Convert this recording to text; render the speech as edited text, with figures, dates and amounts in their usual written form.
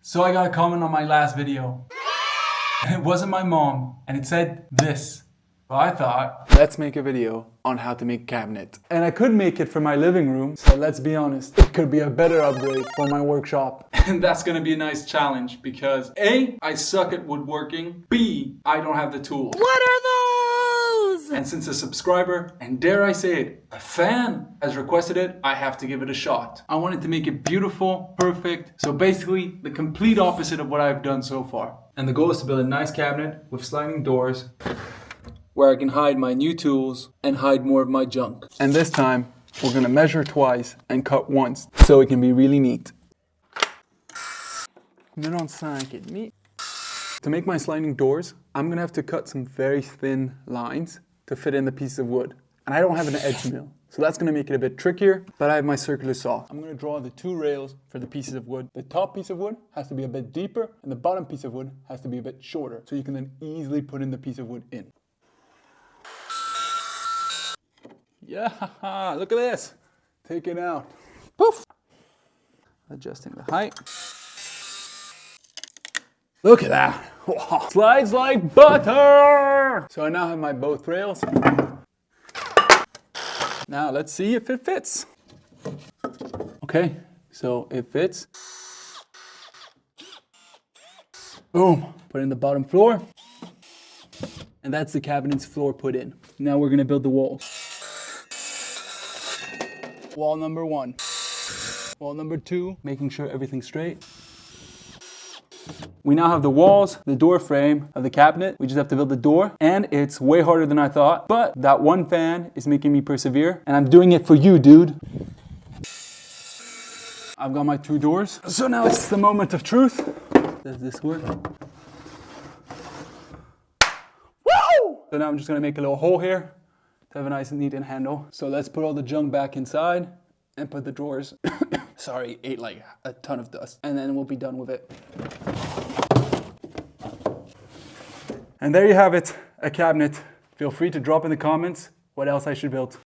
So I got a comment on my last video. And it wasn't my mom, and it said this. So I thought, let's make a video on how to make a cabinet. And I could make it for my living room, so let's be honest, it could be a better upgrade for my workshop. And that's gonna be a nice challenge because A, I suck at woodworking, B, I don't have the tools. What are those? And since a subscriber, and dare I say it, a fan has requested it, I have to give it a shot. I wanted to make it beautiful, perfect, so basically the complete opposite of what I've done so far. And the goal is to build a nice cabinet with sliding doors where I can hide my new tools and hide more of my junk. And this time, we're gonna measure twice and cut once so it can be really neat. To make my sliding doors, I'm gonna have to cut some very thin lines to fit in the piece of wood. And I don't have an edge mill, so that's gonna make it a bit trickier, but I have my circular saw. I'm gonna draw the two rails for the pieces of wood. The top piece of wood has to be a bit deeper, and the bottom piece of wood has to be a bit shorter, so you can then easily put in the piece of wood in. Yeah, look at this. Take it out. Poof. Adjusting the height. Look at that. Slides like butter. So I now have my both rails. Now let's see if it fits. Okay, so it fits. Boom. Put in the bottom floor. And that's the cabinet's floor put in. Now we're gonna build the walls. Wall number 1. Wall number 2, making sure everything's straight. We now have the walls, the door frame of the cabinet. We just have to build the door, and it's way harder than I thought, but that one fan is making me persevere, and I'm doing it for you, dude. I've got my 2 doors, so now it's the moment of truth. Does this work? Woo! So now I'm just gonna make a little hole here to have a nice and neat handle. So let's put all the junk back inside and put the drawers, sorry, ate like a ton of dust, and then we'll be done with it. And there you have it, a cabinet. Feel free to drop in the comments what else I should build.